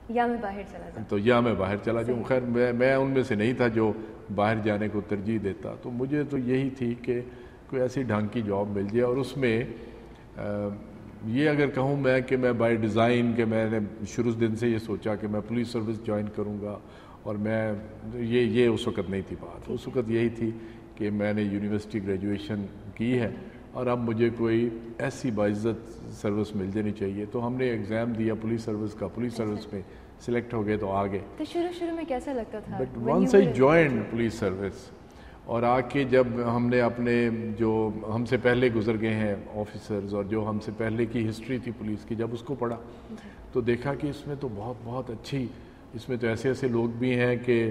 یا میں باہر چلا جاؤں. تو یا میں باہر چلا جاؤں. خیر میں ان میں سے نہیں تھا جو باہر جانے کو ترجیح دیتا. تو مجھے تو یہی تھی کہ کوئی ایسی ڈھنگ کی جاب مل جائے. اور اس میں یہ اگر کہوں میں کہ میں بائی ڈیزائن کہ میں نے شروع دن سے یہ سوچا کہ میں پولیس سروس جوائن کروں گا, اور میں یہ اس وقت نہیں تھی بات. اس وقت یہی تھی کہ میں نے یونیورسٹی گریجویشن کی ہے اور اب مجھے کوئی ایسی باعزت سروس مل جانی چاہیے. تو ہم نے ایگزام دیا پولیس سروس کا, پولیس سروس میں سلیکٹ ہو گئے تو آ گئے. تو شروع میں کیسا لگتا تھا؟ But once I joined police service, اور آ کے جب ہم نے اپنے جو ہم سے پہلے گزر گئے ہیں آفیسرز اور جو ہم سے پہلے کی ہسٹری تھی پولیس کی, جب اس کو پڑھا تو دیکھا کہ اس میں تو بہت اچھی, اس میں تو ایسے لوگ بھی ہیں کہ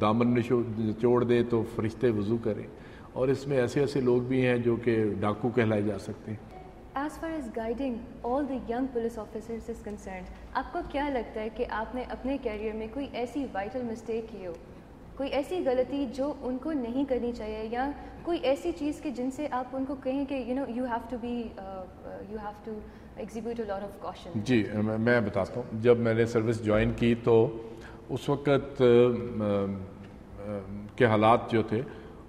دامن نچوڑ دے تو فرشتے وضو کریں, اور اس میں ایسے لوگ بھی ہیں جو کہ ڈاکو کہلائے جا سکتے ہیں. As far as guiding all the young police officers is concerned, آپ کو کیا لگتا ہے کہ آپ نے اپنے کیریئر میں کوئی ایسی وائٹل مسٹیک کی ہو, کوئی ایسی غلطی جو ان کو نہیں کرنی چاہیے, یا کوئی ایسی چیز کہ جن سے آپ ان کو کہیں کہ you have to exhibit a lot of caution؟ جی میں بتاتا ہوں. جب میں نے سروس جوائن کی تو اس وقت کے حالات جو تھے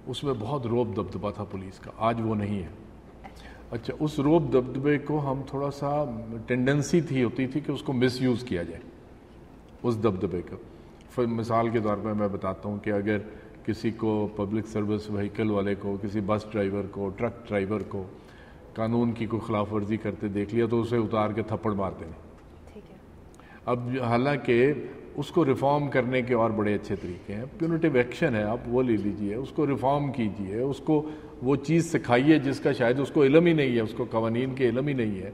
اس میں بہت روب دبدبہ تھا پولیس کا, آج وہ نہیں ہے. اچھا, اس روب دبدبے کو ہم تھوڑا سا ٹینڈنسی ہوتی تھی کہ اس کو مس یوز کیا جائے اس دبدبے کو. مثال کے طور پر میں بتاتا ہوں کہ اگر کسی کو پبلک سروس وہیکل والے کو, کسی بس ڈرائیور کو, ٹرک ڈرائیور کو قانون کی کوئی خلاف ورزی کرتے دیکھ لیا تو اسے اتار کے تھپڑ مار دینے. اب حالانکہ اس کو ریفارم کرنے کے اور بڑے اچھے طریقے ہیں, پیونیٹیو ایکشن ہے, آپ وہ لے لیجئے, اس کو ریفارم کیجئے, اس کو وہ چیز سکھائیے جس کا شاید اس کو علم ہی نہیں ہے, اس کو قوانین کے علم ہی نہیں ہے.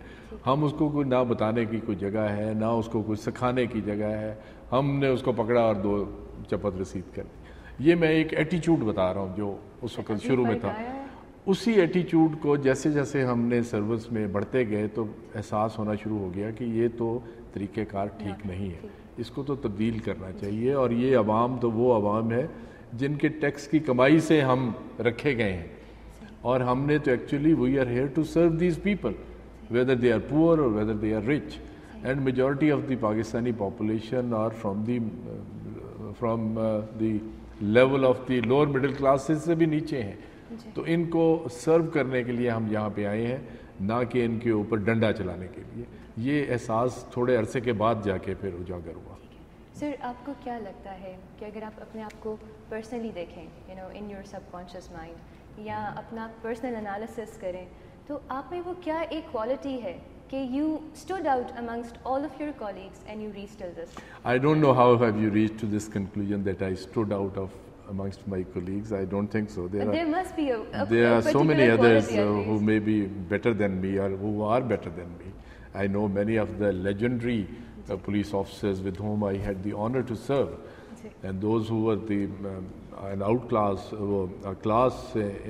ہم اس کو کوئی نہ بتانے کی کوئی جگہ ہے, نہ اس کو کوئی سکھانے کی جگہ ہے, ہم نے اس کو پکڑا اور 2 چپت رسید کر دی. یہ میں ایک ایٹیچیوڈ بتا رہا ہوں جو اس وقت شروع میں تھا. اسی ایٹیچیوڈ کو جیسے ہم نے سروس میں بڑھتے گئے تو احساس ہونا شروع ہو گیا کہ یہ تو طریقہ کار ٹھیک نہیں ہے, اس کو تو تبدیل کرنا چاہیے. اور یہ عوام تو وہ عوام ہے جن کے ٹیکس کی کمائی سے ہم رکھے گئے ہیں, اور ہم نے تو actually we are here to serve these people whether they are poor or whether they are rich, and majority of the Pakistani population are from the level of the lower middle classes سے بھی نیچے ہیں. تو ان کو سرو کرنے کے لیے ہم یہاں پہ آئے ہیں, نہ کہ ان کے اوپر ڈنڈا چلانے کے لیے. یہ احساس تھوڑے عرصے کے بعد جا کے پھر اجاگر ہوا. سر, آپ کو کیا لگتا ہے کہ اگر آپ اپنے آپ کو پرسنلی دیکھیں, in your sub conscious mind, یا اپنا پرسنل انالیسس کریں, تو آپ میں وہ کیا ایک کوالٹی ہے کہ you stood out amongst all of your colleagues and you reached till this? I don't know how have you reached to this conclusion that I stood out of amongst my colleagues. I don't think so. There must be there are so many others who may be better than me or who are better than me. I know many of the legendary police officers with whom I had the honor to serve, and those who were an outclass, a class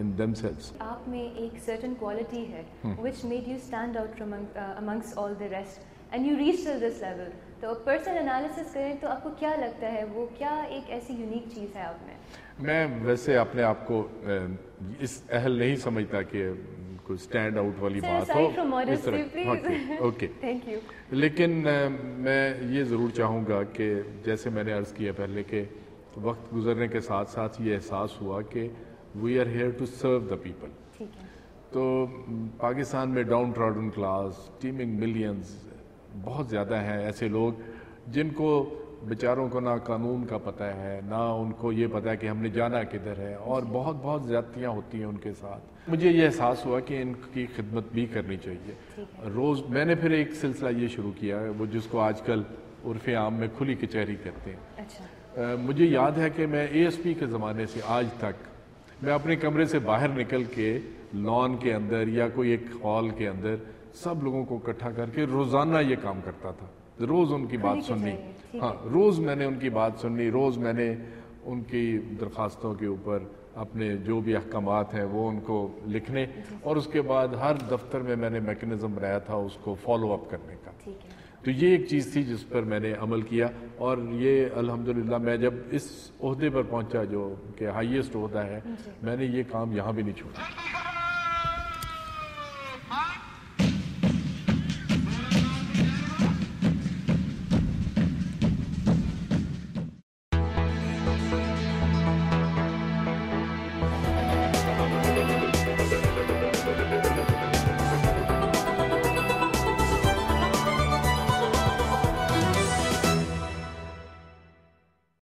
in themselves. آپ میں ایک certain quality ہے which made you stand out from amongst all the rest and you reached till this level. تو personal analysis کریں تو آپ کو کیا لگتا ہے وہ کیا ایک ایسی یونیک چیز ہے آپ میں؟ میں ویسے اپنے آپ کو اس اہل نہیں سمجھتا کہ کوئی اسٹینڈ آؤٹ والی بات ہو. Okay, thank you. لیکن میں یہ ضرور چاہوں گا کہ جیسے میں نے عرض کیا پہلے کہ وقت گزرنے کے ساتھ ساتھ یہ احساس ہوا کہ we are here to serve the people. تو پاکستان میں downtrodden class, teeming millions بہت زیادہ ہیں ایسے لوگ جن کو بیچاروں کو نہ قانون کا پتہ ہے, نہ ان کو یہ پتہ ہے کہ ہم نے جانا کدھر ہے, اور بہت زیادتیاں ہوتی ہیں ان کے ساتھ. مجھے یہ احساس ہوا کہ ان کی خدمت بھی کرنی چاہیے. روز میں نے پھر ایک سلسلہ یہ شروع کیا وہ جس کو آج کل عرف عام میں کھلی کچہری کہتے ہیں. مجھے یاد ہے کہ میں اے ایس پی کے زمانے سے آج تک میں اپنے کمرے سے باہر نکل کے لان کے اندر یا کوئی ایک ہال کے اندر سب لوگوں کو اکٹھا کر کے روزانہ یہ کام کرتا تھا. روز ان کی بات سننی, ہاں روز میں نے ان کی بات سننی, روز میں نے ان کی درخواستوں کے اوپر اپنے جو بھی احکامات ہیں وہ ان کو لکھنے, اور اس کے بعد ہر دفتر میں میں نے میکنزم بنایا تھا اس کو فالو اپ کرنے کا. تو یہ ایک چیز تھی جس پر میں نے عمل کیا, اور یہ الحمدللہ میں جب اس عہدے پر پہنچا جو کہ ہائیسٹ عہدہ ہے, میں نے یہ کام یہاں بھی نہیں چھوڑا.